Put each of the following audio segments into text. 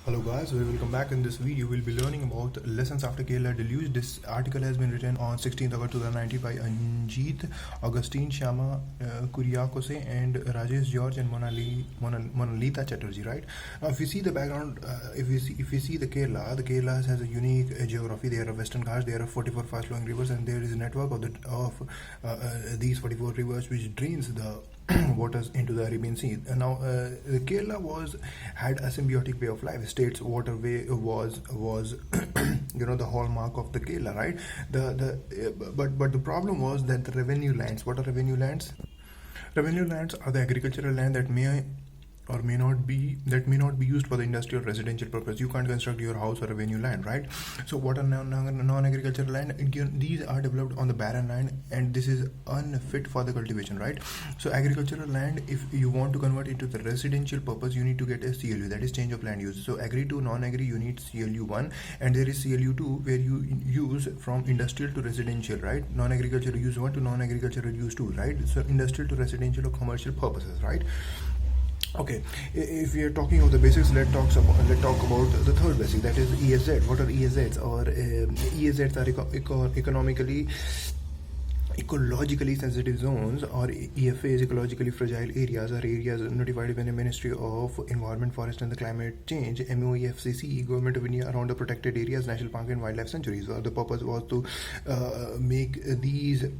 Hello guys, we will come back. In this video we'll be learning about lessons after Kerala deluge. This article has been written on 16th August 2019 by Anjit, Augustine Sharma, Kuriakose and Rajesh George and Monalita Chatterjee, right? Now if you see the background, if you see the Kerala has a unique geography. There are Western Ghats, there are 44 fast flowing rivers, and there is a network of these 44 rivers which drains the waters into the Arabian Sea. Now, Kerala had a symbiotic way of life. State's waterway was the hallmark of the Kerala, right? But the problem was that the revenue lands. What are revenue lands? Revenue lands are the agricultural land that may not be used for the industrial or residential purpose. You can't construct your house or revenue land, right? So what are non-agricultural land? These are developed on the barren land, and this is unfit for the cultivation, right? So agricultural land, if you want to convert it to the residential purpose, you need to get a CLU, that is change of land use. So agri to non-agri, you need CLU1, and there is CLU2 where you use from industrial to residential, right? Non-agricultural use 1 to non-agricultural use 2, right? So industrial to residential or commercial purposes, right? Okay, if we are talking of the basics, let's talk about the third basic, that is ESZ. What are ESZs? Or ESZs are ecologically sensitive zones, or EFAs, ecologically fragile areas, or areas notified by the Ministry of Environment, Forest and the Climate Change, MOEFCC, Government of India, around the protected areas, national park and wildlife sanctuaries. The purpose was to make the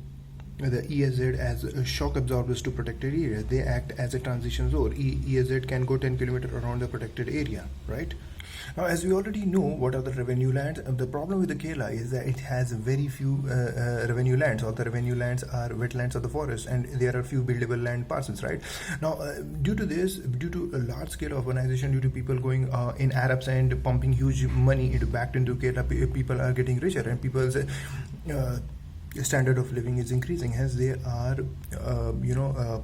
ESZ as shock absorbers to protected areas. They act as a transition zone. ESZ can go 10 kilometers around the protected area, right? Now, as we already know, what are the revenue lands? The problem with the Kerala is that it has very few revenue lands. All the revenue lands are wetlands of the forest, and there are few buildable land parcels, right? Now, due to a large scale urbanization, due to people going in Arabs and pumping huge money back into Kerala, people are getting richer, and people's standard of living is increasing. Hence they are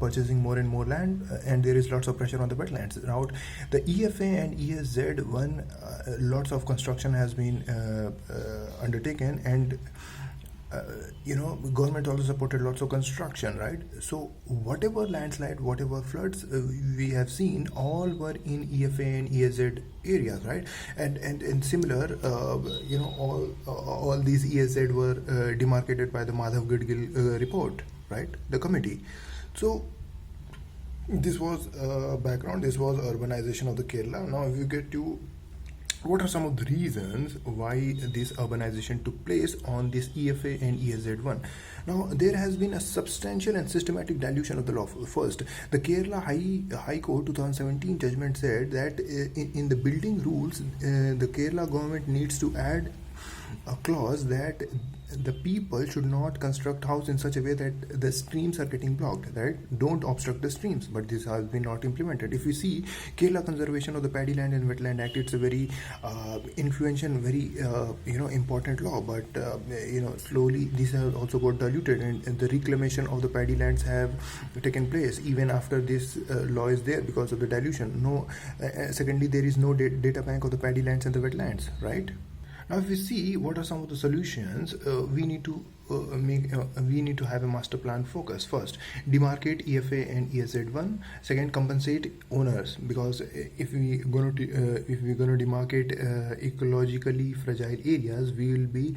purchasing more and more land, and there is lots of pressure on the wetlands. Now the EFA and ESZ1, lots of construction has been undertaken, and government also supported lots of construction, right? So whatever landslide, whatever floods we have seen, all were in EFA and ESZ areas, right? And similar, all these ESZ were demarcated by the Madhav Gadgil report, right? The committee. So this was background. This was urbanization of the Kerala. Now if you get to what are some of the reasons why this urbanization took place on this EFA and ESZ1? Now, there has been a substantial and systematic dilution of the law. First, the Kerala High Court 2017 judgment said that in the building rules, the Kerala government needs to add a clause that the people should not construct house in such a way that the streams are getting blocked, right? Don't obstruct the streams, but this has been not implemented. If you see Kerala Conservation of the Paddy Land and Wetland Act, it's a very influential, very important law, but slowly these have also got diluted, and the reclamation of the paddy lands have taken place even after this law is there because of the dilution. Secondly, there is no data bank of the paddy lands and the wetlands, right? Now, if we see what are some of the solutions, we need to have a master plan focus. First, demarcate EFA and ESZ1. Second, compensate owners, because if we're going to demarcate ecologically fragile areas, we will be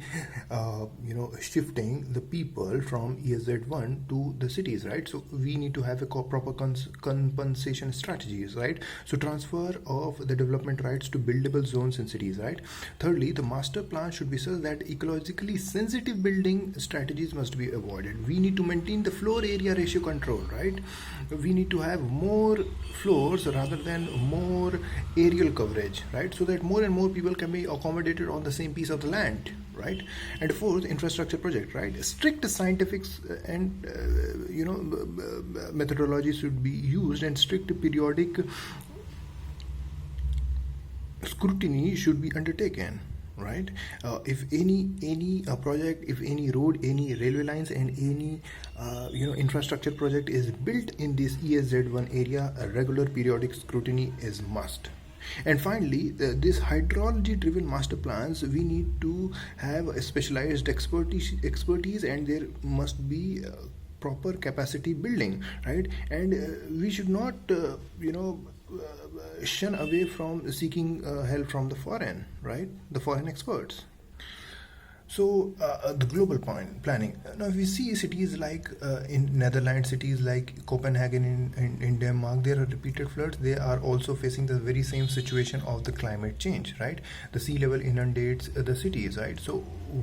shifting the people from ESZ1 to the cities, right? So we need to have a proper compensation strategies, right? So transfer of the development rights to buildable zones in cities, right? Thirdly, the master plan should be such that ecologically sensitive building strategies must be avoided. We need to maintain the floor area ratio control, right? We need to have more floors rather than more aerial coverage, right? So that more and more people can be accommodated on the same piece of the land, right? And fourth, infrastructure project, right? Strict scientific and methodology should be used, and strict periodic scrutiny should be undertaken, right? If any project, if any road, any railway lines, and any infrastructure project is built in this ESZ1 area, a regular periodic scrutiny is must. And finally, this hydrology driven master plans, we need to have a specialized expertise, and there must be proper capacity building, right? And we should not shun away from seeking help from the foreign, right? The foreign experts. So the global point planning. Now, if we see cities like in Netherlands, cities like Copenhagen in Denmark, there are repeated floods. They are also facing the very same situation of the climate change, right? The sea level inundates the cities, right? So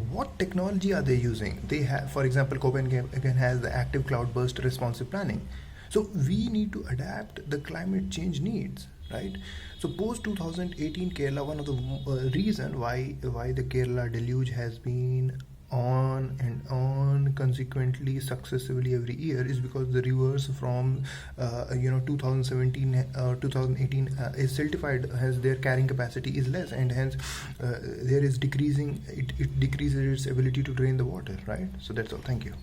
what technology are they using? They have, for example, Copenhagen has the active cloudburst responsive planning. So we need to adapt the climate change needs, right? So post 2018 Kerala, one of the reason why the Kerala deluge has been on and on consequently successively every year is because the rivers from 2017 2018 is certified as their carrying capacity is less, and hence there is decreasing, it decreases its ability to drain the water, right? So that's all. Thank you.